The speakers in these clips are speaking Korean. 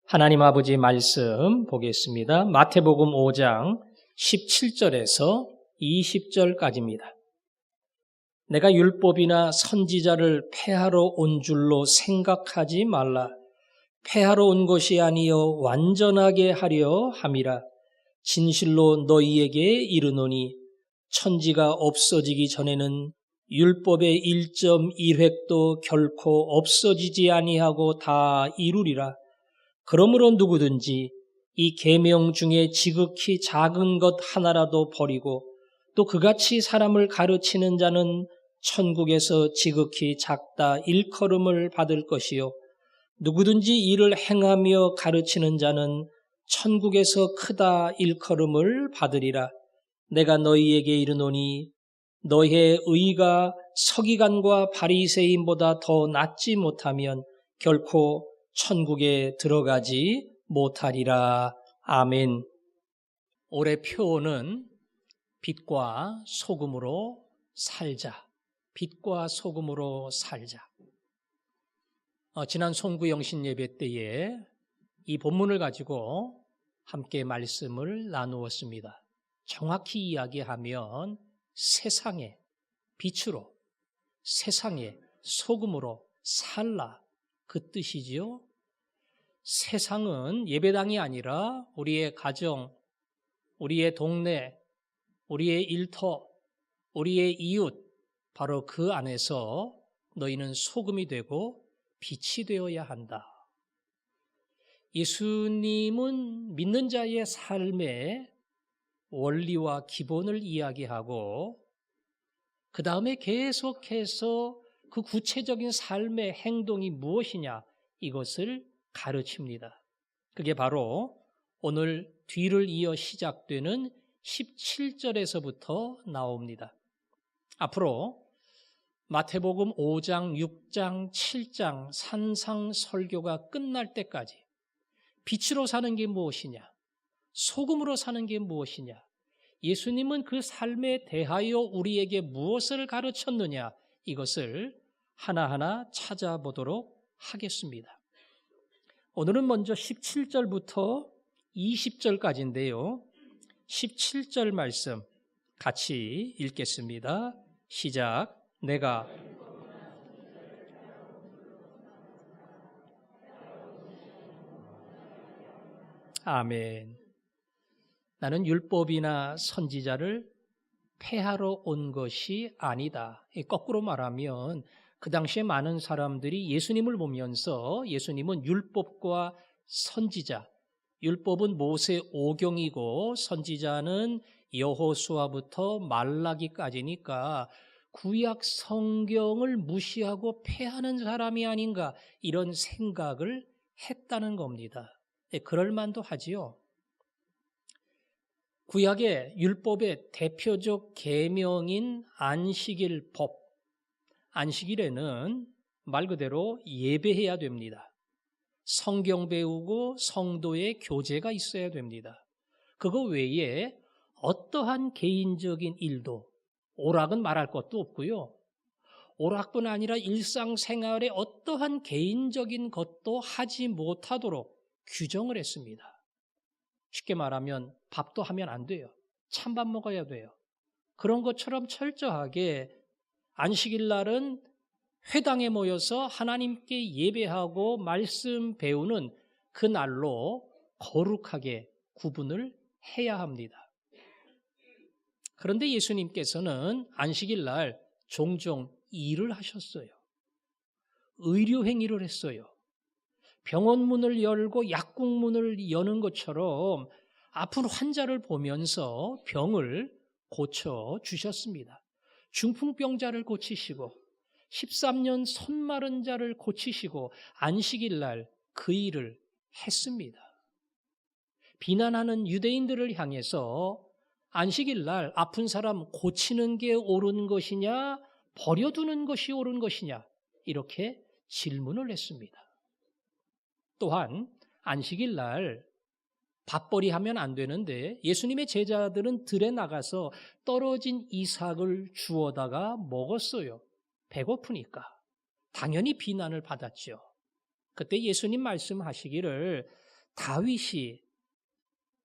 하나님 아버지 말씀 보겠습니다. 마태복음 5장 17절에서 20절까지입니다. 내가 율법이나 선지자를 폐하러 온 줄로 생각하지 말라. 폐하러 온 것이 아니여 완전하게 하려 함이라. 진실로 너희에게 이르노니 천지가 없어지기 전에는 율법의 1.1획도 결코 없어지지 아니하고 다 이루리라. 그러므로 누구든지 이 계명 중에 지극히 작은 것 하나라도 버리고 또 그같이 사람을 가르치는 자는 천국에서 지극히 작다 일컬음을 받을 것이요 누구든지 이를 행하며 가르치는 자는 천국에서 크다 일컬음을 받으리라. 내가 너희에게 이르노니 너희의 의가 서기관과 바리새인보다 더 낫지 못하면 결코 천국에 들어가지 못하리라. 아멘. 올해 표어는 빛과 소금으로 살자. 빛과 소금으로 살자. 지난 송구영신 예배 때에 이 본문을 가지고 함께 말씀을 나누었습니다. 정확히 이야기하면 세상의 빛으로, 세상의 소금으로 살라. 그 뜻이지요. 세상은 예배당이 아니라 우리의 가정, 우리의 동네, 우리의 일터, 우리의 이웃, 바로 그 안에서 너희는 소금이 되고 빛이 되어야 한다. 예수님은 믿는 자의 삶의 원리와 기본을 이야기하고 그 다음에 계속해서 그 구체적인 삶의 행동이 무엇이냐 이것을 가르칩니다. 그게 바로 오늘 뒤를 이어 시작되는 17절에서부터 나옵니다. 앞으로 마태복음 5장, 6장, 7장 산상설교가 끝날 때까지 빛으로 사는 게 무엇이냐, 소금으로 사는 게 무엇이냐, 예수님은 그 삶에 대하여 우리에게 무엇을 가르쳤느냐 이것을 하나하나 찾아보도록 하겠습니다. 오늘은 먼저 17절부터 20절까지인데요. 17절 말씀 같이 읽겠습니다. 시작. 내가 아멘. 나는 율법이나 선지자를 폐하러 온 것이 아니다. 거꾸로 말하면 그 당시에 많은 사람들이 예수님을 보면서 예수님은 율법과 선지자, 율법은 모세 오경이고 선지자는 여호수아부터 말라기까지니까 구약 성경을 무시하고 폐하는 사람이 아닌가 이런 생각을 했다는 겁니다. 그럴 만도 하지요. 구약의 율법의 대표적 계명인 안식일 법, 안식일에는 말 그대로 예배해야 됩니다. 성경 배우고 성도의 교제가 있어야 됩니다. 그거 외에 어떠한 개인적인 일도 오락은 말할 것도 없고요. 오락뿐 아니라 일상생활에 어떠한 개인적인 것도 하지 못하도록 규정을 했습니다. 쉽게 말하면 밥도 하면 안 돼요. 찬밥 먹어야 돼요. 그런 것처럼 철저하게 안식일 날은 회당에 모여서 하나님께 예배하고 말씀 배우는 그 날로 거룩하게 구분을 해야 합니다. 그런데 예수님께서는 안식일 날 종종 일을 하셨어요. 의료 행위를 했어요. 병원 문을 열고 약국 문을 여는 것처럼 아픈 환자를 보면서 병을 고쳐 주셨습니다. 중풍병자를 고치시고 13년 손 마른 자를 고치시고 안식일 날 그 일을 했습니다. 비난하는 유대인들을 향해서 안식일 날 아픈 사람 고치는 게 옳은 것이냐 버려두는 것이 옳은 것이냐 이렇게 질문을 했습니다. 또한 안식일 날 밥벌이 하면 안 되는데 예수님의 제자들은 들에 나가서 떨어진 이삭을 주워다가 먹었어요. 배고프니까. 당연히 비난을 받았죠. 그때 예수님 말씀하시기를 다윗이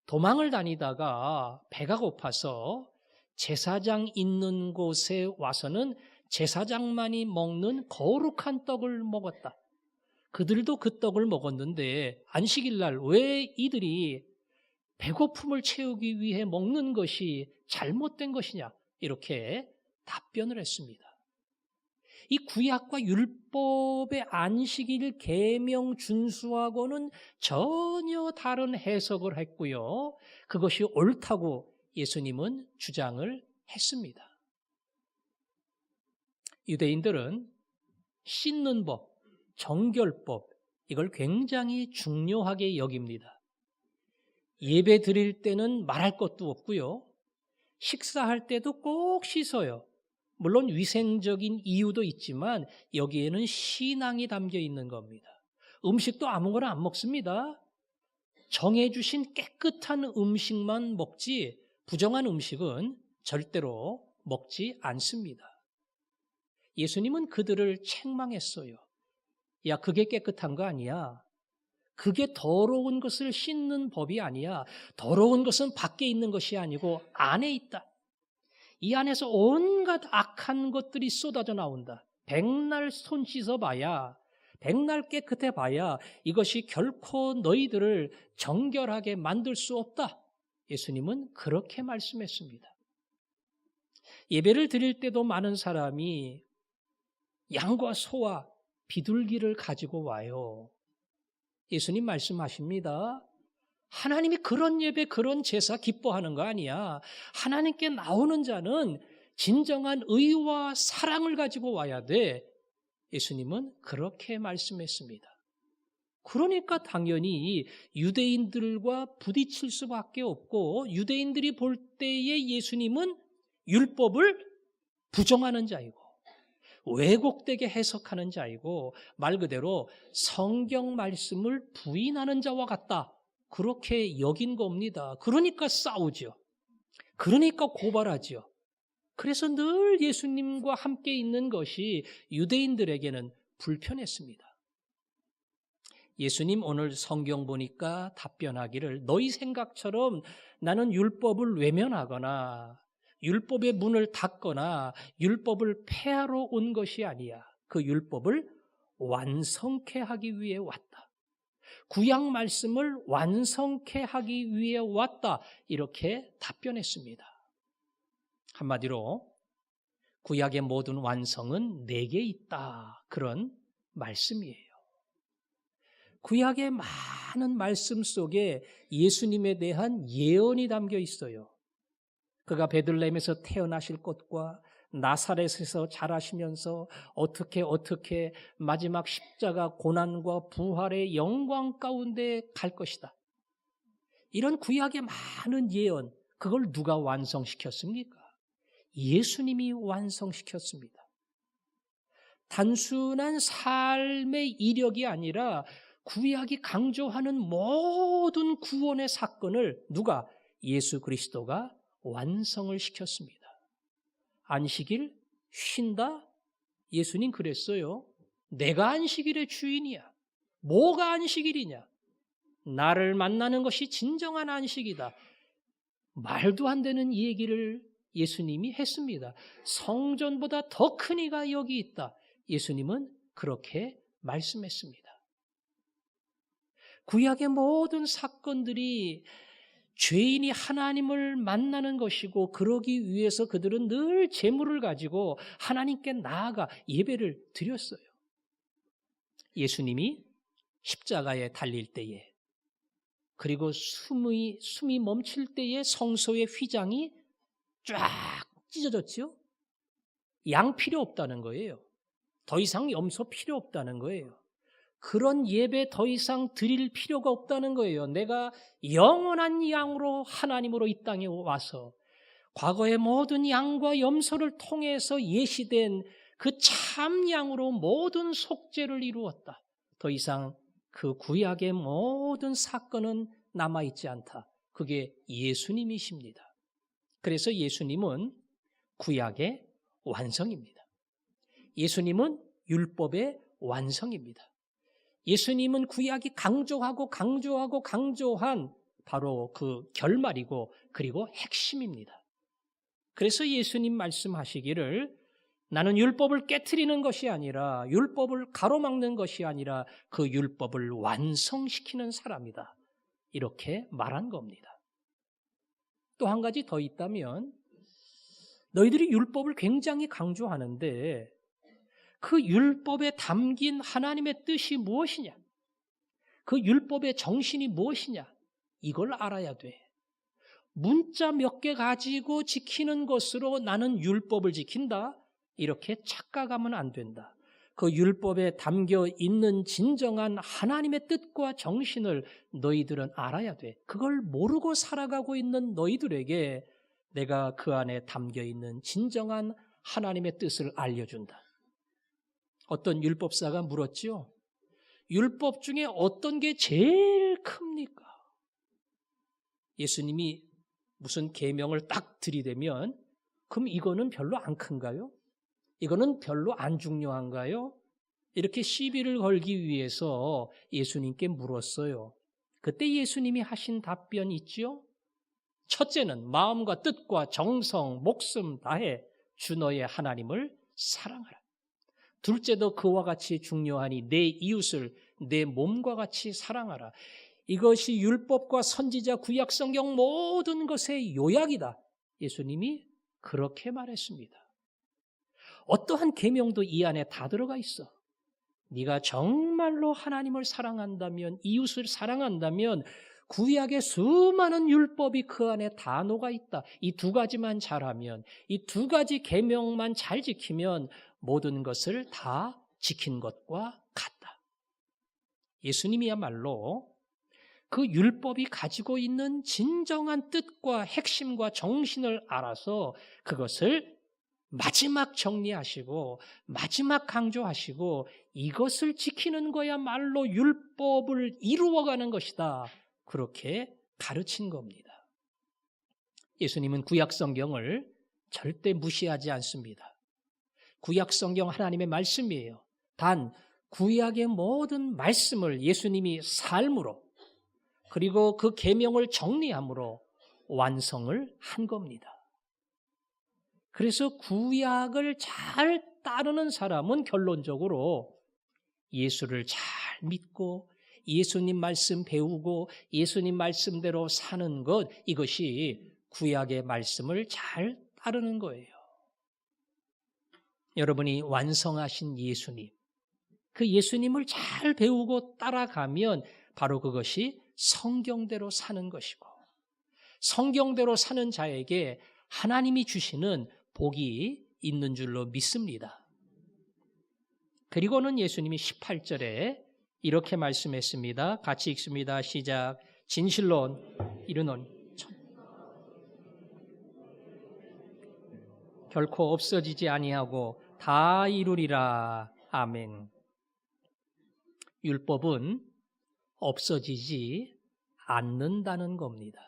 도망을 다니다가 배가 고파서 제사장 있는 곳에 와서는 제사장만이 먹는 거룩한 떡을 먹었다. 그들도 그 떡을 먹었는데 안식일 날 왜 이들이 배고픔을 채우기 위해 먹는 것이 잘못된 것이냐? 이렇게 답변을 했습니다. 이 구약과 율법의 안식일 계명 준수하고는 전혀 다른 해석을 했고요. 그것이 옳다고 예수님은 주장을 했습니다. 유대인들은 씻는 법, 정결법, 이걸 굉장히 중요하게 여깁니다. 예배 드릴 때는 말할 것도 없고요. 식사할 때도 꼭 씻어요. 물론 위생적인 이유도 있지만 여기에는 신앙이 담겨 있는 겁니다. 음식도 아무거나 안 먹습니다. 정해주신 깨끗한 음식만 먹지 부정한 음식은 절대로 먹지 않습니다. 예수님은 그들을 책망했어요. 야, 그게 깨끗한 거 아니야. 그게 더러운 것을 씻는 법이 아니야. 더러운 것은 밖에 있는 것이 아니고 안에 있다. 이 안에서 온갖 악한 것들이 쏟아져 나온다. 백날 손 씻어봐야, 백날 깨끗해봐야 이것이 결코 너희들을 정결하게 만들 수 없다. 예수님은 그렇게 말씀했습니다. 예배를 드릴 때도 많은 사람이 양과 소와 비둘기를 가지고 와요. 예수님 말씀하십니다. 하나님이 그런 예배, 그런 제사 기뻐하는 거 아니야. 하나님께 나오는 자는 진정한 의와 사랑을 가지고 와야 돼. 예수님은 그렇게 말씀했습니다. 그러니까 당연히 유대인들과 부딪힐 수밖에 없고 유대인들이 볼 때에 예수님은 율법을 부정하는 자이고 왜곡되게 해석하는 자이고 말 그대로 성경 말씀을 부인하는 자와 같다. 그렇게 여긴 겁니다. 그러니까 싸우죠. 그러니까 고발하죠. 그래서 늘 예수님과 함께 있는 것이 유대인들에게는 불편했습니다. 예수님 오늘 성경 보니까 답변하기를 너희 생각처럼 나는 율법을 외면하거나 율법의 문을 닫거나 율법을 폐하러 온 것이 아니야. 그 율법을 완성케 하기 위해 왔다. 구약 말씀을 완성케 하기 위해 왔다. 이렇게 답변했습니다. 한마디로 구약의 모든 완성은 내게 있다. 그런 말씀이에요. 구약의 많은 말씀 속에 예수님에 대한 예언이 담겨 있어요. 그가 베들레헴에서 태어나실 것과 나사렛에서 자라시면서 어떻게 마지막 십자가 고난과 부활의 영광 가운데 갈 것이다. 이런 구약의 많은 예언, 그걸 누가 완성시켰습니까? 예수님이 완성시켰습니다. 단순한 삶의 이력이 아니라 구약이 강조하는 모든 구원의 사건을 누가? 예수 그리스도가 완성을 시켰습니다. 안식일 쉰다? 예수님 그랬어요. 내가 안식일의 주인이야. 뭐가 안식일이냐? 나를 만나는 것이 진정한 안식이다. 말도 안 되는 얘기를 예수님이 했습니다. 성전보다 더 큰 이가 여기 있다. 예수님은 그렇게 말씀했습니다. 구약의 모든 사건들이 죄인이 하나님을 만나는 것이고 그러기 위해서 그들은 늘 제물을 가지고 하나님께 나아가 예배를 드렸어요. 예수님이 십자가에 달릴 때에 그리고 숨이 멈출 때에 성소의 휘장이 쫙 찢어졌죠. 양 필요 없다는 거예요. 더 이상 염소 필요 없다는 거예요. 그런 예배 더 이상 드릴 필요가 없다는 거예요. 내가 영원한 양으로 하나님으로 이 땅에 와서 과거의 모든 양과 염소를 통해서 예시된 그 참 양으로 모든 속죄를 이루었다. 더 이상 그 구약의 모든 사건은 남아있지 않다. 그게 예수님이십니다. 그래서 예수님은 구약의 완성입니다. 예수님은 율법의 완성입니다. 예수님은 구약이 강조한 바로 그 결말이고 그리고 핵심입니다. 그래서 예수님 말씀하시기를 나는 율법을 깨트리는 것이 아니라 율법을 가로막는 것이 아니라 그 율법을 완성시키는 사람이다. 이렇게 말한 겁니다. 또 한 가지 더 있다면 너희들이 율법을 굉장히 강조하는데 그 율법에 담긴 하나님의 뜻이 무엇이냐? 그 율법의 정신이 무엇이냐? 이걸 알아야 돼. 문자 몇 개 가지고 지키는 것으로 나는 율법을 지킨다. 이렇게 착각하면 안 된다. 그 율법에 담겨 있는 진정한 하나님의 뜻과 정신을 너희들은 알아야 돼. 그걸 모르고 살아가고 있는 너희들에게 내가 그 안에 담겨 있는 진정한 하나님의 뜻을 알려준다. 어떤 율법사가 물었지요. 율법 중에 어떤 게 제일 큽니까? 예수님이 무슨 계명을 딱 들이대면 그럼 이거는 별로 안 큰가요? 이거는 별로 안 중요한가요? 이렇게 시비를 걸기 위해서 예수님께 물었어요. 그때 예수님이 하신 답변이 있죠. 첫째는 마음과 뜻과 정성, 목숨 다해 주 너의 하나님을 사랑하라. 둘째도 그와 같이 중요하니 내 이웃을 내 몸과 같이 사랑하라. 이것이 율법과 선지자 구약 성경 모든 것의 요약이다. 예수님이 그렇게 말했습니다. 어떠한 계명도 이 안에 다 들어가 있어. 네가 정말로 하나님을 사랑한다면, 이웃을 사랑한다면 구약의 수많은 율법이 그 안에 다 녹아 있다. 이 두 가지만 잘하면, 이 두 가지 계명만 잘 지키면 모든 것을 다 지킨 것과 같다. 예수님이야말로 그 율법이 가지고 있는 진정한 뜻과 핵심과 정신을 알아서 그것을 마지막 정리하시고 마지막 강조하시고 이것을 지키는 거야말로 율법을 이루어가는 것이다. 그렇게 가르친 겁니다. 예수님은 구약 성경을 절대 무시하지 않습니다. 구약 성경 하나님의 말씀이에요. 단 구약의 모든 말씀을 예수님이 삶으로 그리고 그 계명을 정리함으로 완성을 한 겁니다. 그래서 구약을 잘 따르는 사람은 결론적으로 예수를 잘 믿고 예수님 말씀 배우고 예수님 말씀대로 사는 것, 이것이 구약의 말씀을 잘 따르는 거예요. 여러분이 완성하신 예수님, 그 예수님을 잘 배우고 따라가면 바로 그것이 성경대로 사는 것이고 성경대로 사는 자에게 하나님이 주시는 복이 있는 줄로 믿습니다. 그리고는 예수님이 18절에 이렇게 말씀했습니다. 같이 읽습니다. 시작. 진실로 이르노니 결코 없어지지 아니하고 다 이루리라. 아멘. 율법은 없어지지 않는다는 겁니다.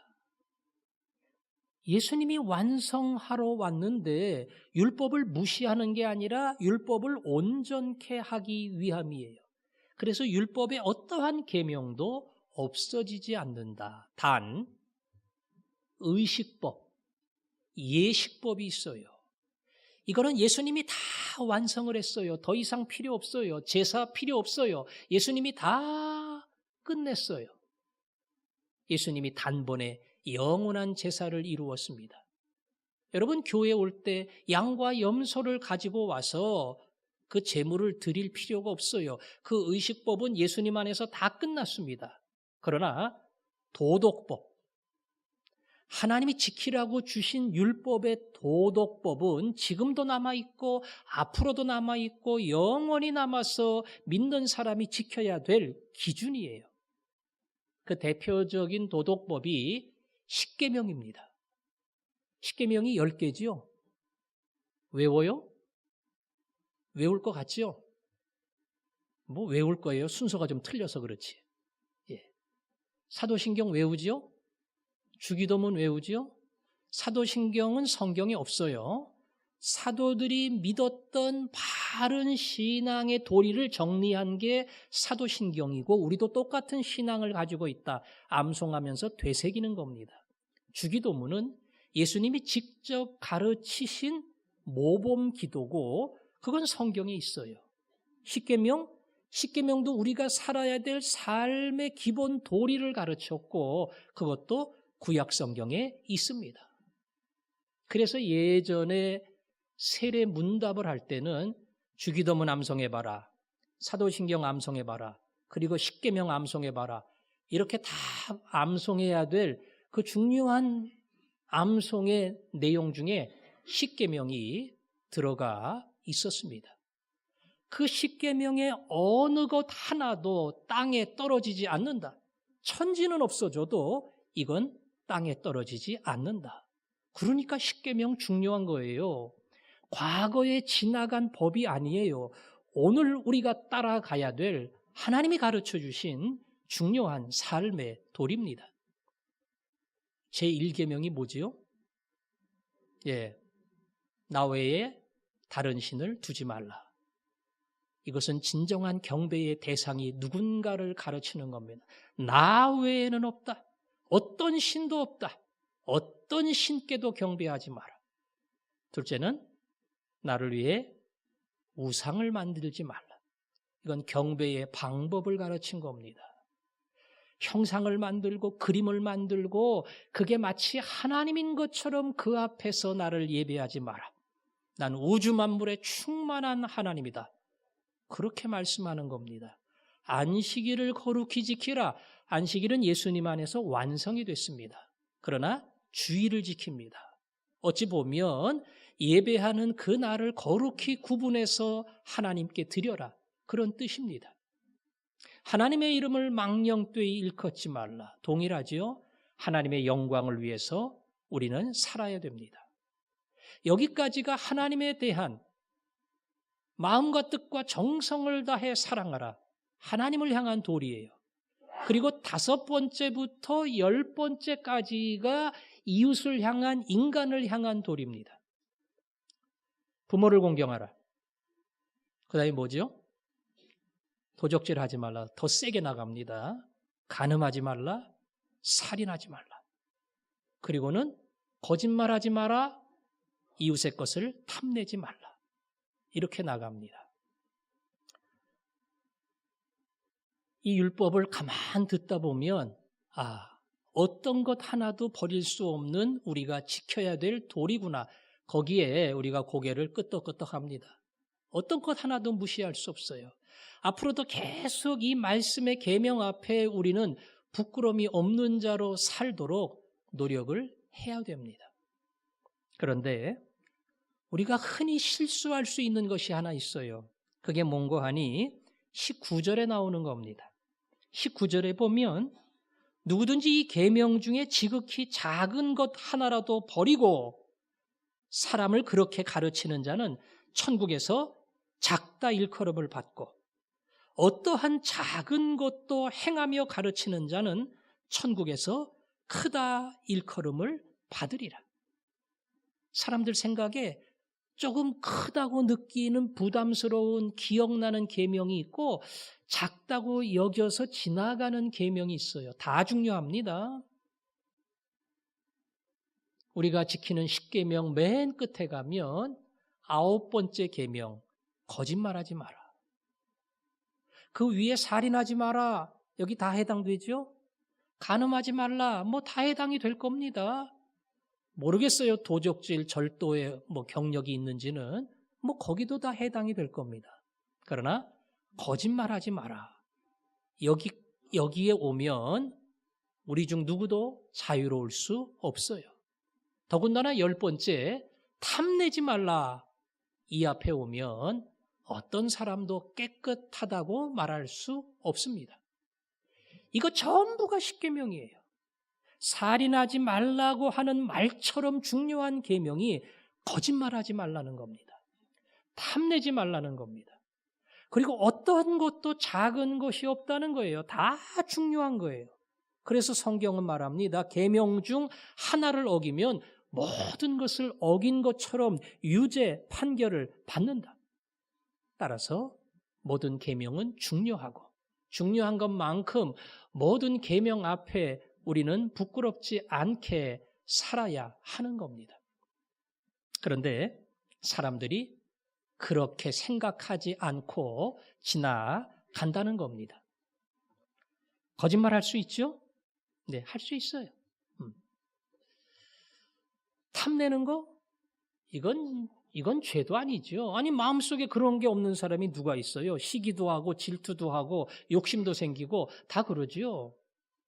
예수님이 완성하러 왔는데 율법을 무시하는 게 아니라 율법을 온전케 하기 위함이에요. 그래서 율법의 어떠한 계명도 없어지지 않는다. 단 의식법, 예식법이 있어요. 이거는 예수님이 다 완성을 했어요. 더 이상 필요 없어요. 제사 필요 없어요. 예수님이 다 끝냈어요. 예수님이 단번에 영원한 제사를 이루었습니다. 여러분 교회에 올 때 양과 염소를 가지고 와서 그 제물을 드릴 필요가 없어요. 그 의식법은 예수님 안에서 다 끝났습니다. 그러나 도덕법, 하나님이 지키라고 주신 율법의 도덕법은 지금도 남아있고 앞으로도 남아있고 영원히 남아서 믿는 사람이 지켜야 될 기준이에요. 그 대표적인 도덕법이 십계명입니다. 십계명이 10개지요. 외워요? 외울 것 같죠? 뭐 외울 거예요. 순서가 좀 틀려서 그렇지. 예. 사도신경 외우지요? 주기도문 외우지요? 사도신경은 성경에 없어요. 사도들이 믿었던 바른 신앙의 도리를 정리한 게 사도신경이고 우리도 똑같은 신앙을 가지고 있다 암송하면서 되새기는 겁니다. 주기도문은 예수님이 직접 가르치신 모범 기도고 그건 성경에 있어요. 십계명도 우리가 살아야 될 삶의 기본 도리를 가르쳤고 그것도 구약 성경에 있습니다. 그래서 예전에 세례 문답을 할 때는 주기도문 암송해봐라, 사도신경 암송해봐라, 그리고 십계명 암송해봐라 이렇게 다 암송해야 될 그 중요한 암송의 내용 중에 십계명이 들어가 있었습니다. 그 십계명의 어느 것 하나도 땅에 떨어지지 않는다. 천지는 없어져도 이건 땅에 떨어지지 않는다. 그러니까 십계명 중요한 거예요. 과거에 지나간 법이 아니에요. 오늘 우리가 따라가야 될 하나님이 가르쳐 주신 중요한 삶의 도리입니다. 제1계명이 뭐지요? 나 외에 다른 신을 두지 말라. 이것은 진정한 경배의 대상이 누군가를 가르치는 겁니다. 나 외에는 없다. 어떤 신도 없다. 어떤 신께도 경배하지 마라. 둘째는 나를 위해 우상을 만들지 말라. 이건 경배의 방법을 가르친 겁니다. 형상을 만들고 그림을 만들고 그게 마치 하나님인 것처럼 그 앞에서 나를 예배하지 마라. 난 우주 만물에 충만한 하나님이다. 그렇게 말씀하는 겁니다. 안식일을 거룩히 지키라. 안식일은 예수님 안에서 완성이 됐습니다. 그러나 주일을 지킵니다. 어찌 보면 예배하는 그 날을 거룩히 구분해서 하나님께 드려라. 그런 뜻입니다. 하나님의 이름을 망령되이 일컫지 말라. 동일하지요? 하나님의 영광을 위해서 우리는 살아야 됩니다. 여기까지가 하나님에 대한 마음과 뜻과 정성을 다해 사랑하라. 하나님을 향한 도리예요. 그리고 5번째부터 10번째까지가 이웃을 향한, 인간을 향한 도리입니다. 부모를 공경하라. 그 다음에 뭐죠? 도적질 하지 말라. 더 세게 나갑니다. 간음하지 말라. 살인하지 말라. 그리고는 거짓말하지 마라. 이웃의 것을 탐내지 말라. 이렇게 나갑니다. 이 율법을 가만 듣다 보면 어떤 것 하나도 버릴 수 없는 우리가 지켜야 될 도리구나. 거기에 우리가 고개를 끄덕끄덕합니다. 어떤 것 하나도 무시할 수 없어요. 앞으로도 계속 이 말씀의 계명 앞에 우리는 부끄러움이 없는 자로 살도록 노력을 해야 됩니다. 그런데 우리가 흔히 실수할 수 있는 것이 하나 있어요. 그게 뭔고 하니 19절에 나오는 겁니다. 19절에 보면 누구든지 이 계명 중에 지극히 작은 것 하나라도 버리고 사람을 그렇게 가르치는 자는 천국에서 작다 일컬음을 받고 어떠한 작은 것도 행하며 가르치는 자는 천국에서 크다 일컬음을 받으리라. 사람들 생각에 조금 크다고 느끼는 부담스러운 기억나는 계명이 있고 작다고 여겨서 지나가는 계명이 있어요. 다 중요합니다. 우리가 지키는 10계명 맨 끝에 가면 9번째 계명, 거짓말하지 마라. 그 위에 살인하지 마라. 여기 다 해당되죠? 간음하지 말라. 뭐 다 해당이 될 겁니다. 모르겠어요. 도적질, 절도에 경력이 있는지는 거기도 다 해당이 될 겁니다. 그러나 거짓말하지 마라. 여기에 오면 우리 중 누구도 자유로울 수 없어요. 더군다나 10번째, 탐내지 말라. 이 앞에 오면 어떤 사람도 깨끗하다고 말할 수 없습니다. 이거 전부가 십계명이에요. 살인하지 말라고 하는 말처럼 중요한 계명이 거짓말하지 말라는 겁니다. 탐내지 말라는 겁니다. 그리고 어떤 것도 작은 것이 없다는 거예요. 다 중요한 거예요. 그래서 성경은 말합니다. 계명 중 하나를 어기면 모든 것을 어긴 것처럼 유죄 판결을 받는다. 따라서 모든 계명은 중요하고 중요한 것만큼 모든 계명 앞에 우리는 부끄럽지 않게 살아야 하는 겁니다. 그런데 사람들이 그렇게 생각하지 않고 지나간다는 겁니다. 거짓말할 수 있죠? 네, 할 수 있어요. 탐내는 거? 이건 죄도 아니죠. 아니, 마음속에 그런 게 없는 사람이 누가 있어요? 시기도 하고 질투도 하고 욕심도 생기고 다 그러죠.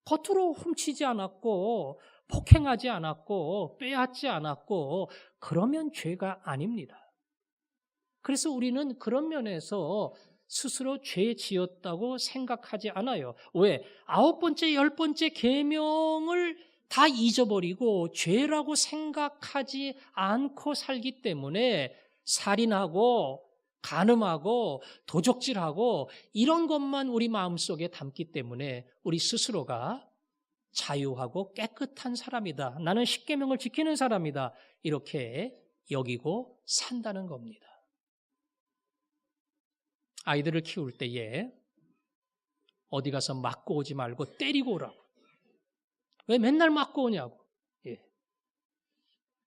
겉으로 훔치지 않았고 폭행하지 않았고 빼앗지 않았고 그러면 죄가 아닙니다. 그래서 우리는 그런 면에서 스스로 죄 지었다고 생각하지 않아요. 왜? 9번째, 10번째 계명을 다 잊어버리고 죄라고 생각하지 않고 살기 때문에 살인하고 간음하고 도적질하고 이런 것만 우리 마음속에 담기 때문에 우리 스스로가 자유하고 깨끗한 사람이다. 나는 10계명을 지키는 사람이다. 이렇게 여기고 산다는 겁니다. 아이들을 키울 때에 어디 가서 맞고 오지 말고 때리고 오라고. 왜 맨날 맞고 오냐고. 예.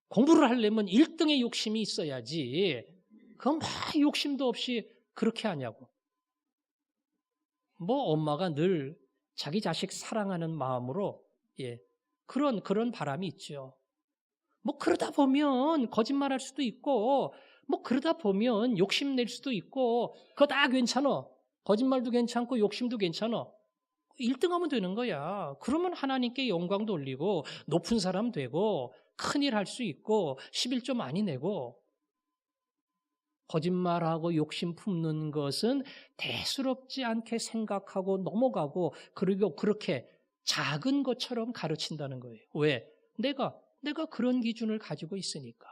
공부를 하려면 1등의 욕심이 있어야지. 그건 막 욕심도 없이 그렇게 하냐고. 뭐 엄마가 늘 자기 자식 사랑하는 마음으로 그런 바람이 있죠. 뭐 그러다 보면 거짓말할 수도 있고 뭐 그러다 보면 욕심낼 수도 있고 그거 다 괜찮아. 거짓말도 괜찮고 욕심도 괜찮아. 1등하면 되는 거야. 그러면 하나님께 영광도 올리고 높은 사람 되고 큰일 할 수 있고 11조 많이 내고 거짓말하고 욕심 품는 것은 대수롭지 않게 생각하고 넘어가고 그리고 그렇게 작은 것처럼 가르친다는 거예요. 왜? 내가 그런 기준을 가지고 있으니까.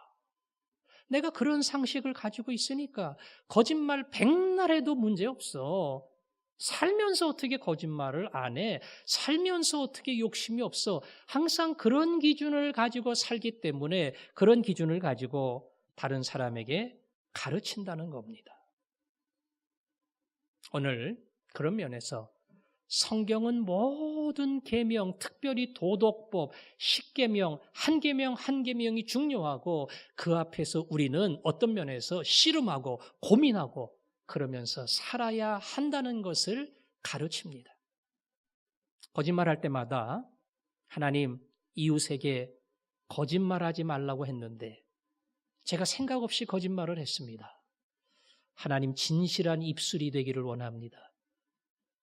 내가 그런 상식을 가지고 있으니까 거짓말 백날 해도 문제없어. 살면서 어떻게 거짓말을 안 해? 살면서 어떻게 욕심이 없어? 항상 그런 기준을 가지고 살기 때문에 그런 기준을 가지고 다른 사람에게 가르친다는 겁니다. 오늘 그런 면에서 성경은 모든 계명, 특별히 도덕법, 10계명, 한 계명 한 계명이 중요하고 그 앞에서 우리는 어떤 면에서 씨름하고 고민하고 그러면서 살아야 한다는 것을 가르칩니다. 거짓말할 때마다 하나님 이웃에게 거짓말하지 말라고 했는데 제가 생각 없이 거짓말을 했습니다. 하나님 진실한 입술이 되기를 원합니다.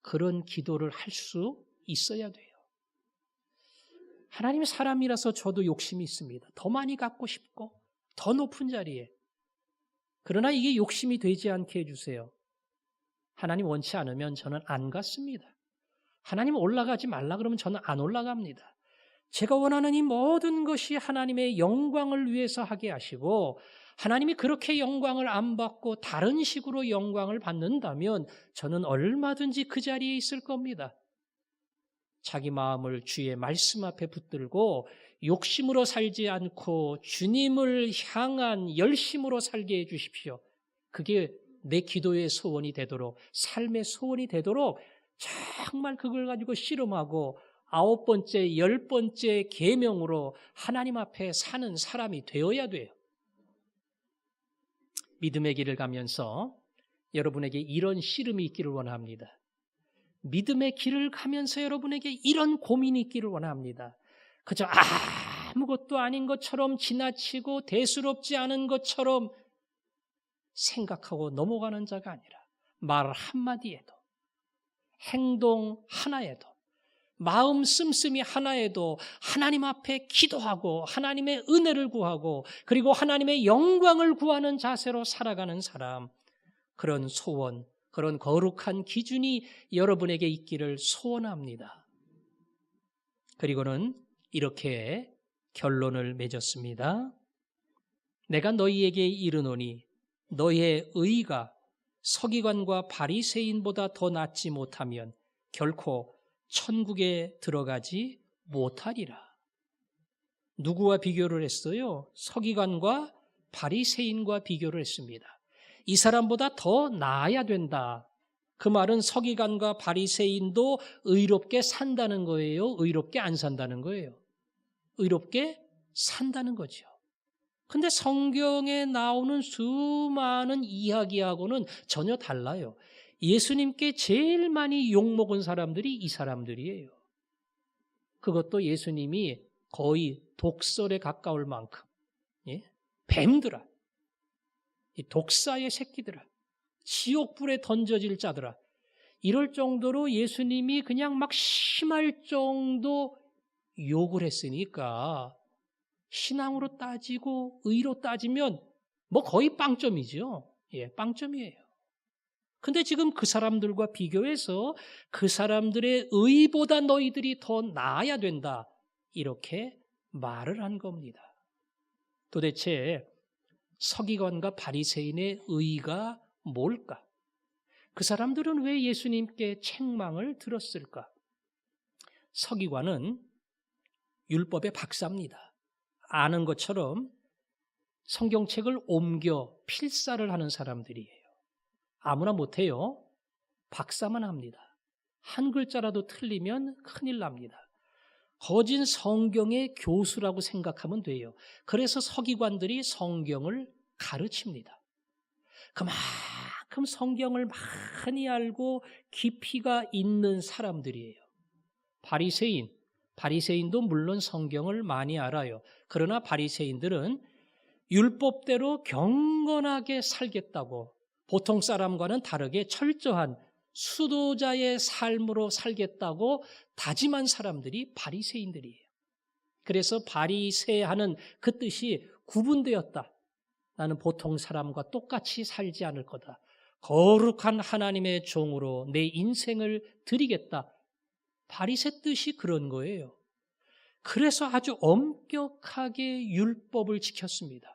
그런 기도를 할 수 있어야 돼요. 하나님 사람이라서 저도 욕심이 있습니다. 더 많이 갖고 싶고 더 높은 자리에. 그러나 이게 욕심이 되지 않게 해주세요. 하나님 원치 않으면 저는 안 갔습니다. 하나님 올라가지 말라 그러면 저는 안 올라갑니다. 제가 원하는 이 모든 것이 하나님의 영광을 위해서 하게 하시고 하나님이 그렇게 영광을 안 받고 다른 식으로 영광을 받는다면 저는 얼마든지 그 자리에 있을 겁니다. 자기 마음을 주의 말씀 앞에 붙들고 욕심으로 살지 않고 주님을 향한 열심으로 살게 해 주십시오. 그게 내 기도의 소원이 되도록 삶의 소원이 되도록 정말 그걸 가지고 씨름하고 9번째, 10번째 계명으로 하나님 앞에 사는 사람이 되어야 돼요. 믿음의 길을 가면서 여러분에게 이런 씨름이 있기를 원합니다. 믿음의 길을 가면서 여러분에게 이런 고민이 있기를 원합니다. 그저 아무것도 아닌 것처럼 지나치고 대수롭지 않은 것처럼 생각하고 넘어가는 자가 아니라 말 한마디에도 행동 하나에도 마음 씀씀이 하나에도 하나님 앞에 기도하고 하나님의 은혜를 구하고 그리고 하나님의 영광을 구하는 자세로 살아가는 사람, 그런 소원, 그런 거룩한 기준이 여러분에게 있기를 소원합니다. 그리고는 이렇게 결론을 맺었습니다. 내가 너희에게 이르노니 너희의 의가 서기관과 바리새인보다 더 낫지 못하면 결코 천국에 들어가지 못하리라. 누구와 비교를 했어요? 서기관과 바리새인과 비교를 했습니다. 이 사람보다 더 나아야 된다. 그 말은 서기관과 바리새인도 의롭게 산다는 거예요? 의롭게 안 산다는 거예요? 의롭게 산다는 거죠. 근데 성경에 나오는 수많은 이야기하고는 전혀 달라요. 예수님께 제일 많이 욕먹은 사람들이 이 사람들이에요. 그것도 예수님이 거의 독설에 가까울 만큼. 예? 뱀들아, 이 독사의 새끼들아, 지옥불에 던져질 자들아, 이럴 정도로 예수님이 그냥 막 심할 정도 욕을 했으니까 신앙으로 따지고 의로 따지면 뭐 거의 빵점이죠. 예, 빵점이에요. 근데 지금 그 사람들과 비교해서 그 사람들의 의보다 너희들이 더 나아야 된다. 이렇게 말을 한 겁니다. 도대체 서기관과 바리새인의 의가 뭘까? 그 사람들은 왜 예수님께 책망을 들었을까? 서기관은 율법의 박사입니다. 아는 것처럼 성경책을 옮겨 필사를 하는 사람들이에요. 아무나 못해요. 박사만 합니다. 한 글자라도 틀리면 큰일 납니다. 거진 성경의 교수라고 생각하면 돼요. 그래서 서기관들이 성경을 가르칩니다. 그만큼 성경을 많이 알고 깊이가 있는 사람들이에요. 바리새인도 물론 성경을 많이 알아요. 그러나 바리새인들은 율법대로 경건하게 살겠다고 보통 사람과는 다르게 철저한 수도자의 삶으로 살겠다고 다짐한 사람들이 바리새인들이에요. 그래서 바리새하는 그 뜻이 구분되었다. 나는 보통 사람과 똑같이 살지 않을 거다. 거룩한 하나님의 종으로 내 인생을 드리겠다. 바리새 뜻이 그런 거예요. 그래서 아주 엄격하게 율법을 지켰습니다.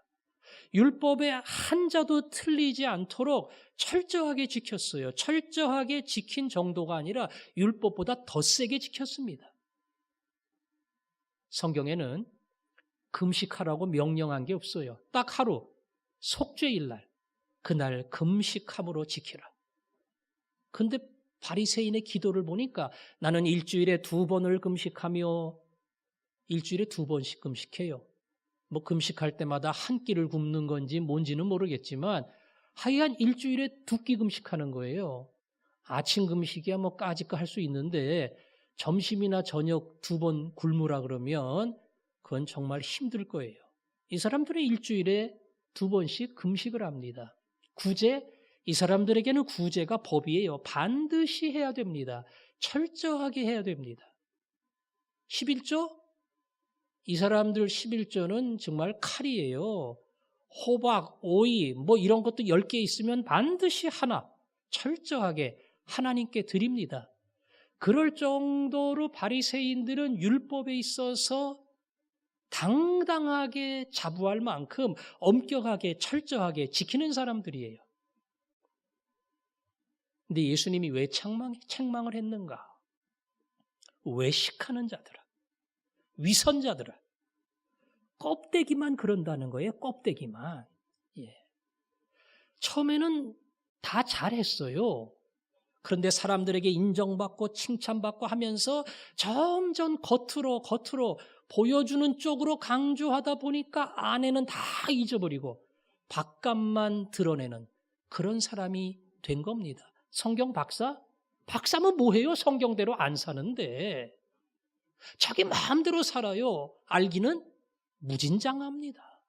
율법에 한자도 틀리지 않도록 철저하게 지켰어요. 철저하게 지킨 정도가 아니라 율법보다 더 세게 지켰습니다. 성경에는 금식하라고 명령한 게 없어요. 딱 하루, 속죄일 날, 그날 금식함으로 지키라. 근데 바리새인의 기도를 보니까 나는 일주일에 2번을 금식하며 일주일에 2번씩 금식해요. 뭐 금식할 때마다 한 끼를 굶는 건지 뭔지는 모르겠지만 하여간 일주일에 2끼 금식하는 거예요. 아침 금식이야 뭐 까짓 거 할 수 있는데 점심이나 저녁 2번 굶으라 그러면 그건 정말 힘들 거예요. 이 사람들은 일주일에 2번씩 금식을 합니다. 구제, 이 사람들에게는 구제가 법이에요. 반드시 해야 됩니다. 철저하게 해야 됩니다. 11조? 이 사람들 11조는 정말 칼이에요. 호박, 오이 뭐 이런 것도 10개 있으면 반드시 하나 철저하게 하나님께 드립니다. 그럴 정도로 바리새인들은 율법에 있어서 당당하게 자부할 만큼 엄격하게 철저하게 지키는 사람들이에요. 근데 예수님이 왜 책망을 했는가? 외식하는 자들아, 위선자들아, 껍데기만 그런다는 거예요. 껍데기만. 예. 처음에는 다 잘했어요. 그런데 사람들에게 인정받고 칭찬받고 하면서 점점 겉으로 보여주는 쪽으로 강조하다 보니까 안에는 다 잊어버리고 바깥만 드러내는 그런 사람이 된 겁니다. 성경 박사? 박사면 뭐해요? 성경대로 안 사는데. 자기 마음대로 살아요. 알기는 무진장합니다.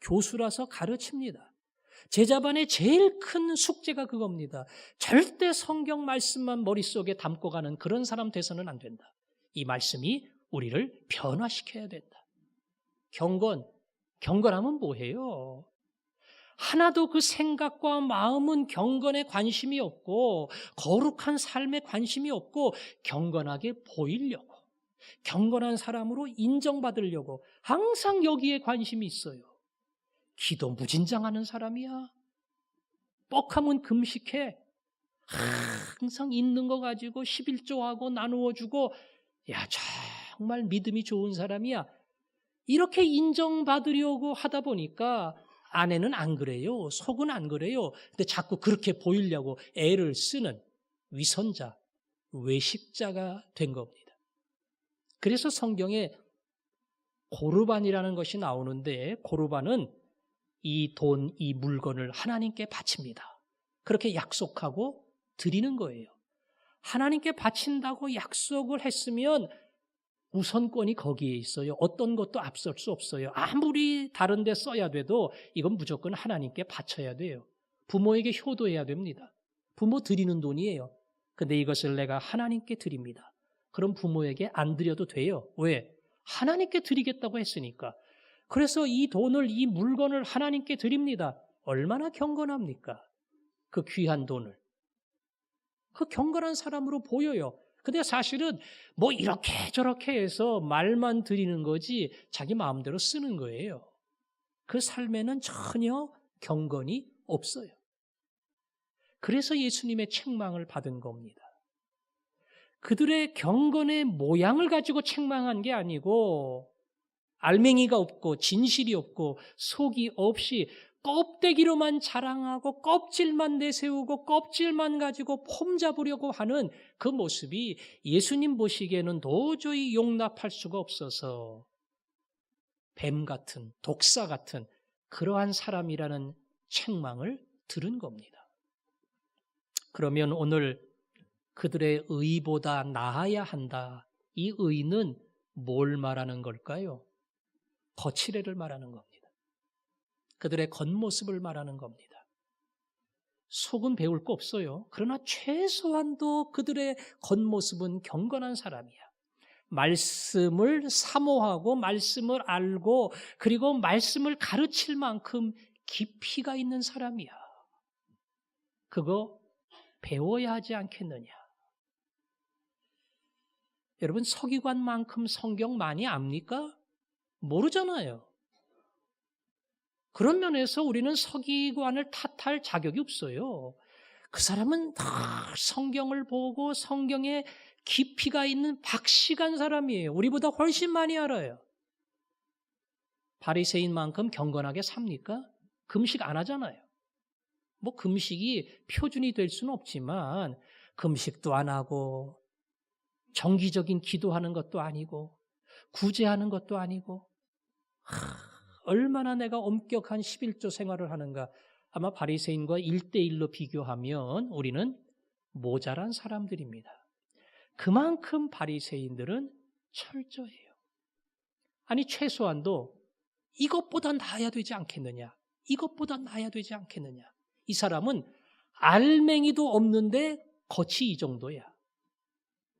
교수라서 가르칩니다. 제자반의 제일 큰 숙제가 그겁니다. 절대 성경 말씀만 머릿속에 담고 가는 그런 사람 돼서는 안 된다. 이 말씀이 우리를 변화시켜야 된다. 경건하면 뭐해요? 하나도 그 생각과 마음은 경건에 관심이 없고 거룩한 삶에 관심이 없고 경건하게 보이려고 경건한 사람으로 인정받으려고 항상 여기에 관심이 있어요. 기도 무진장하는 사람이야. 뻑하면 금식해. 항상 있는 거 가지고 11조하고 나누어주고 야 정말 믿음이 좋은 사람이야. 이렇게 인정받으려고 하다 보니까 아내는 안 그래요. 속은 안 그래요. 근데 자꾸 그렇게 보이려고 애를 쓰는 위선자, 외식자가 된 겁니다. 그래서 성경에 고르반이라는 것이 나오는데 고르반은 이 돈, 이 물건을 하나님께 바칩니다. 그렇게 약속하고 드리는 거예요. 하나님께 바친다고 약속을 했으면 우선권이 거기에 있어요. 어떤 것도 앞설 수 없어요. 아무리 다른 데 써야 돼도 이건 무조건 하나님께 바쳐야 돼요. 부모에게 효도해야 됩니다. 부모 드리는 돈이에요. 근데 이것을 내가 하나님께 드립니다. 그럼 부모에게 안 드려도 돼요. 왜? 하나님께 드리겠다고 했으니까. 그래서 이 돈을, 이 물건을 하나님께 드립니다. 얼마나 경건합니까? 그 귀한 돈을. 그 경건한 사람으로 보여요. 근데 사실은 뭐 이렇게 저렇게 해서 말만 드리는 거지 자기 마음대로 쓰는 거예요. 그 삶에는 전혀 경건이 없어요. 그래서 예수님의 책망을 받은 겁니다. 그들의 경건의 모양을 가지고 책망한 게 아니고 알맹이가 없고 진실이 없고 속이 없이 껍데기로만 자랑하고 껍질만 내세우고 껍질만 가지고 폼 잡으려고 하는 그 모습이 예수님 보시기에는 도저히 용납할 수가 없어서 뱀 같은 독사 같은 그러한 사람이라는 책망을 들은 겁니다. 그러면 오늘 그들의 의보다 나아야 한다. 이 의는 뭘 말하는 걸까요? 거칠애를 말하는 겁니다. 그들의 겉모습을 말하는 겁니다. 속은 배울 거 없어요. 그러나 최소한도 그들의 겉모습은 경건한 사람이야. 말씀을 사모하고 말씀을 알고 그리고 말씀을 가르칠 만큼 깊이가 있는 사람이야. 그거 배워야 하지 않겠느냐. 여러분 서기관만큼 성경 많이 압니까? 모르잖아요. 그런 면에서 우리는 서기관을 탓할 자격이 없어요. 그 사람은 다 성경을 보고 성경에 깊이가 있는 박식한 사람이에요. 우리보다 훨씬 많이 알아요. 바리새인만큼 경건하게 삽니까? 금식 안 하잖아요. 뭐 금식이 표준이 될 수는 없지만 금식도 안 하고 정기적인 기도하는 것도 아니고 구제하는 것도 아니고 얼마나 내가 엄격한 11조 생활을 하는가. 아마 바리새인과 1대1로 비교하면 우리는 모자란 사람들입니다. 그만큼 바리새인들은 철저해요. 아니 최소한도 이것보다 나아야 되지 않겠느냐. 이것보다 나아야 되지 않겠느냐. 이 사람은 알맹이도 없는데 겉이 이 정도야.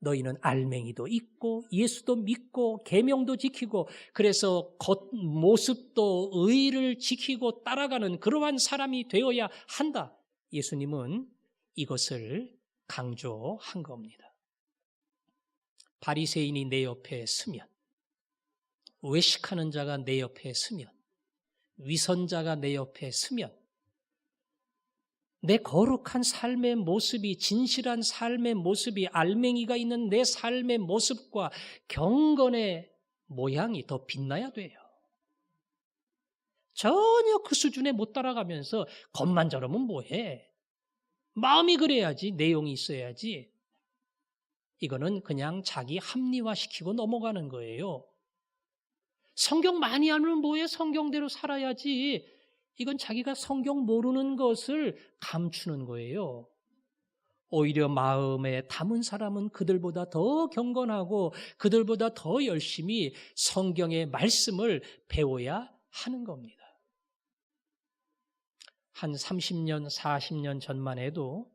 너희는 알맹이도 있고 예수도 믿고 계명도 지키고 그래서 겉모습도 의를 지키고 따라가는 그러한 사람이 되어야 한다. 예수님은 이것을 강조한 겁니다. 바리새인이 내 옆에 서면, 외식하는 자가 내 옆에 서면, 위선자가 내 옆에 서면 내 거룩한 삶의 모습이 진실한 삶의 모습이 알맹이가 있는 내 삶의 모습과 경건의 모양이 더 빛나야 돼요. 전혀 그 수준에 못 따라가면서 겉만 저러면 뭐해. 마음이 그래야지 내용이 있어야지. 이거는 그냥 자기 합리화시키고 넘어가는 거예요. 성경 많이 알면 뭐해. 성경대로 살아야지. 이건 자기가 성경 모르는 것을 감추는 거예요. 오히려 마음에 담은 사람은 그들보다 더 경건하고 그들보다 더 열심히 성경의 말씀을 배워야 하는 겁니다. 한 30년, 40년 전만 해도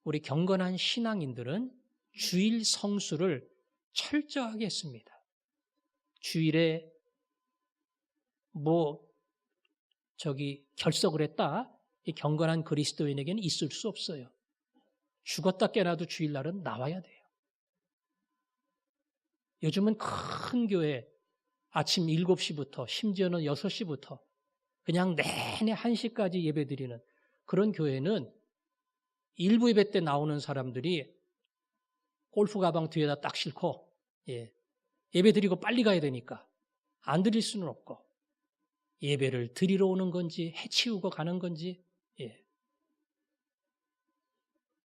우리 경건한 신앙인들은 주일 성수를 철저하게 했습니다. 주일에 결석을 했다. 이 경건한 그리스도인에게는 있을 수 없어요. 죽었다 깨나도 주일날은 나와야 돼요. 요즘은 큰 교회 아침 7시부터 심지어는 6시부터 그냥 내내 1시까지 예배드리는 그런 교회는 일부 예배 때 나오는 사람들이 골프 가방 뒤에다 딱 싣고 예배드리고 빨리 가야 되니까 안 드릴 수는 없고 예배를 드리러 오는 건지 해치우고 가는 건지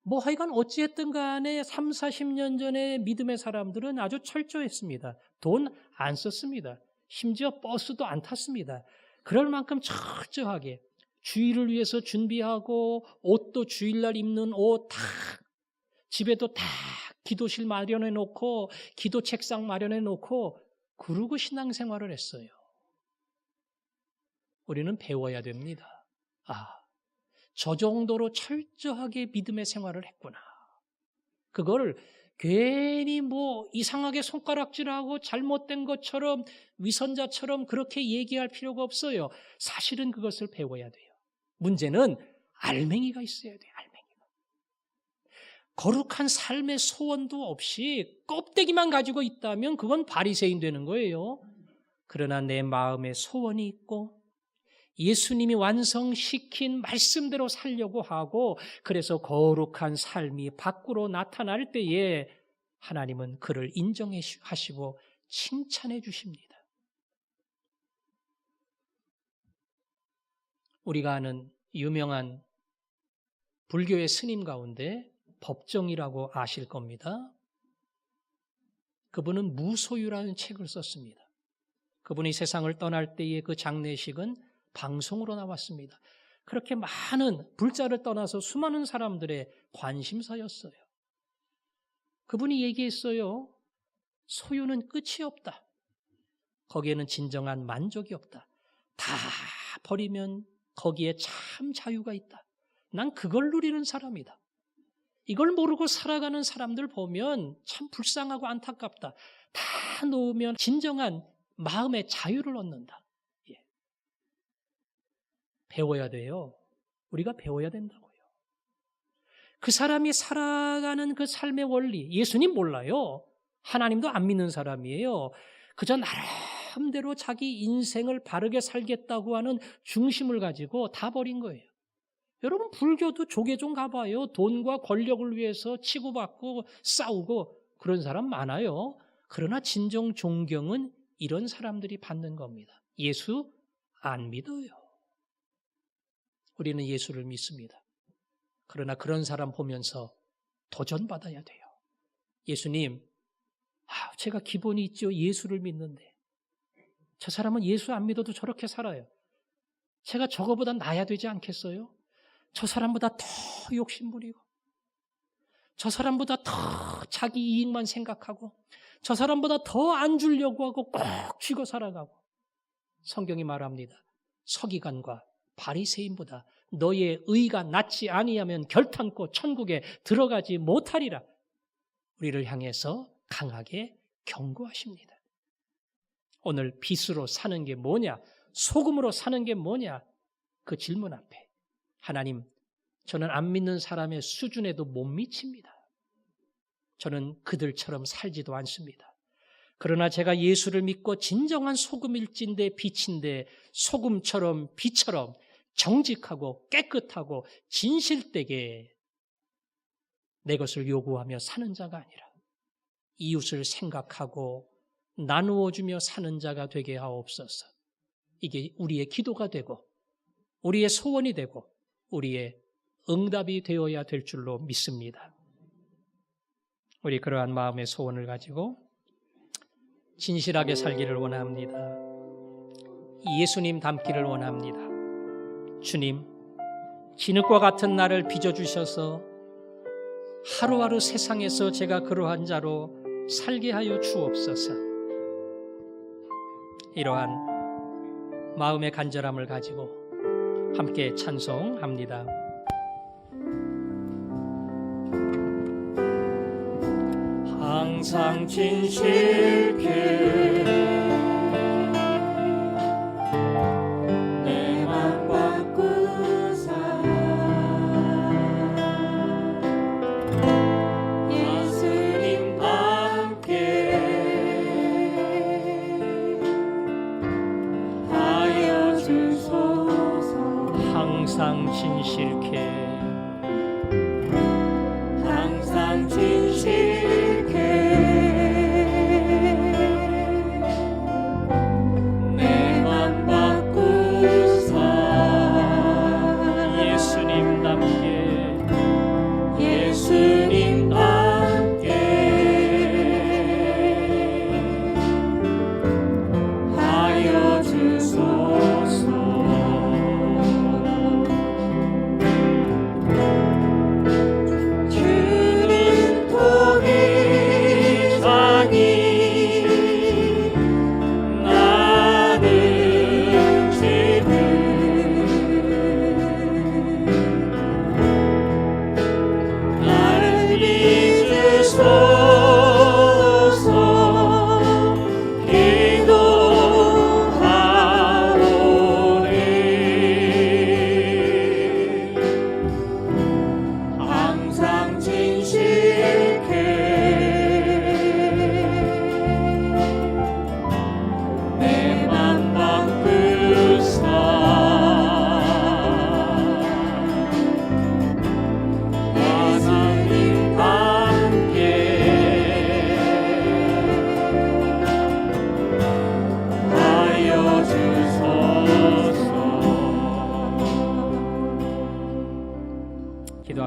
뭐 하여간 어찌했든 간에 3, 40년 전에 믿음의 사람들은 아주 철저했습니다. 돈 안 썼습니다. 심지어 버스도 안 탔습니다. 그럴 만큼 철저하게 주일을 위해서 준비하고 옷도 주일날 입는 옷 다 집에도 다 기도실 마련해 놓고 기도 책상 마련해 놓고 그러고 신앙생활을 했어요. 우리는 배워야 됩니다. 저 정도로 철저하게 믿음의 생활을 했구나. 그걸 괜히 뭐 이상하게 손가락질하고 잘못된 것처럼 위선자처럼 그렇게 얘기할 필요가 없어요. 사실은 그것을 배워야 돼요. 문제는 알맹이가 있어야 돼요. 알맹이가. 거룩한 삶의 소원도 없이 껍데기만 가지고 있다면 그건 바리새인 되는 거예요. 그러나 내 마음에 소원이 있고 예수님이 완성시킨 말씀대로 살려고 하고 그래서 거룩한 삶이 밖으로 나타날 때에 하나님은 그를 인정하시고 칭찬해 주십니다. 우리가 아는 유명한 불교의 스님 가운데 법정이라고 아실 겁니다. 그분은 무소유라는 책을 썼습니다. 그분이 세상을 떠날 때의 그 장례식은 방송으로 나왔습니다. 그렇게 많은 불자를 떠나서 수많은 사람들의 관심사였어요. 그분이 얘기했어요. 소유는 끝이 없다. 거기에는 진정한 만족이 없다. 다 버리면 거기에 참 자유가 있다. 난 그걸 누리는 사람이다. 이걸 모르고 살아가는 사람들 보면 참 불쌍하고 안타깝다. 다 놓으면 진정한 마음의 자유를 얻는다. 배워야 돼요. 우리가 배워야 된다고요. 그 사람이 살아가는 그 삶의 원리, 예수님 몰라요. 하나님도 안 믿는 사람이에요. 그저 나름대로 자기 인생을 바르게 살겠다고 하는 중심을 가지고 다 버린 거예요. 여러분 불교도 조계 좀 가봐요. 돈과 권력을 위해서 치고받고 싸우고 그런 사람 많아요. 그러나 진정 존경은 이런 사람들이 받는 겁니다. 예수 안 믿어요. 우리는 예수를 믿습니다. 그러나 그런 사람 보면서 도전받아야 돼요. 예수님, 제가 기본이 있죠. 예수를 믿는데 저 사람은 예수 안 믿어도 저렇게 살아요. 제가 저거보다 나아야 되지 않겠어요? 저 사람보다 더 욕심부리고 저 사람보다 더 자기 이익만 생각하고 저 사람보다 더 안 주려고 하고 꼭 쥐고 살아가고 성경이 말합니다. 서기관과 바리새인보다 너의 의가 낫지 아니하면 결탄코 천국에 들어가지 못하리라. 우리를 향해서 강하게 경고하십니다. 오늘 빛으로 사는 게 뭐냐? 소금으로 사는 게 뭐냐? 그 질문 앞에 하나님, 저는 안 믿는 사람의 수준에도 못 미칩니다. 저는 그들처럼 살지도 않습니다. 그러나 제가 예수를 믿고 진정한 소금일진데 빛인데 소금처럼 빛처럼 정직하고 깨끗하고 진실되게 내 것을 요구하며 사는 자가 아니라 이웃을 생각하고 나누어주며 사는 자가 되게 하옵소서. 이게 우리의 기도가 되고 우리의 소원이 되고 우리의 응답이 되어야 될 줄로 믿습니다. 우리 그러한 마음의 소원을 가지고 진실하게 살기를 원합니다. 예수님 닮기를 원합니다. 주님, 진흙과 같은 나를 빚어주셔서 하루하루 세상에서 제가 그러한 자로 살게 하여 주옵소서. 이러한 마음의 간절함을 가지고 함께 찬송합니다. 항상 진실게 내 맘 바꾸사 예수님 함께 하여 주소서. 항상 진실게 항상 진실게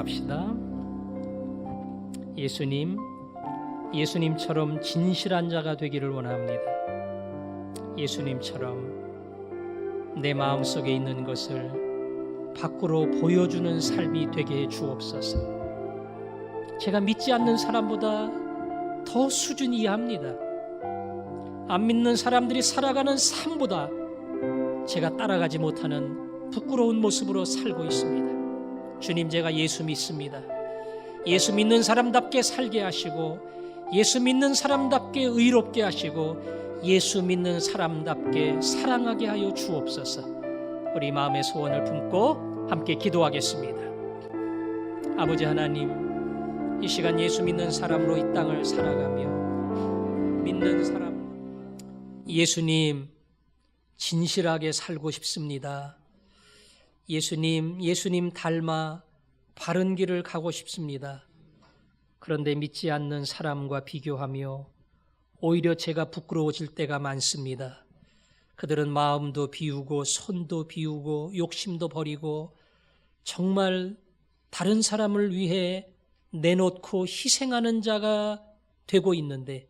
기도합시다. 예수님처럼 진실한 자가 되기를 원합니다. 예수님처럼 내 마음속에 있는 것을 밖으로 보여주는 삶이 되게 해 주옵소서. 제가 믿지 않는 사람보다 더 수준이 이하입니다. 안 믿는 사람들이 살아가는 삶보다 제가 따라가지 못하는 부끄러운 모습으로 살고 있습니다. 주님, 제가 예수 믿습니다. 예수 믿는 사람답게 살게 하시고, 예수 믿는 사람답게 의롭게 하시고, 예수 믿는 사람답게 사랑하게 하여 주옵소서. 우리 마음의 소원을 품고 함께 기도하겠습니다. 아버지 하나님, 이 시간 예수 믿는 사람으로 이 땅을 살아가며 믿는 사람, 예수님 진실하게 살고 싶습니다. 예수님 닮아 바른 길을 가고 싶습니다. 그런데 믿지 않는 사람과 비교하며 오히려 제가 부끄러워질 때가 많습니다. 그들은 마음도 비우고 손도 비우고 욕심도 버리고 정말 다른 사람을 위해 내놓고 희생하는 자가 되고 있는데,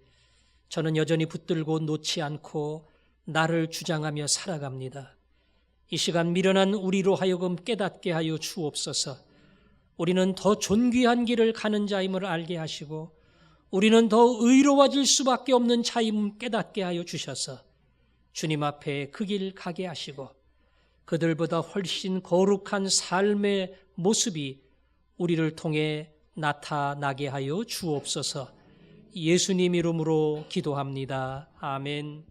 저는 여전히 붙들고 놓지 않고 나를 주장하며 살아갑니다. 이 시간 미련한 우리로 하여금 깨닫게 하여 주옵소서. 우리는 더 존귀한 길을 가는 자임을 알게 하시고, 우리는 더 의로워질 수밖에 없는 자임 깨닫게 하여 주셔서 주님 앞에 그 길 가게 하시고, 그들보다 훨씬 거룩한 삶의 모습이 우리를 통해 나타나게 하여 주옵소서. 예수님 이름으로 기도합니다. 아멘.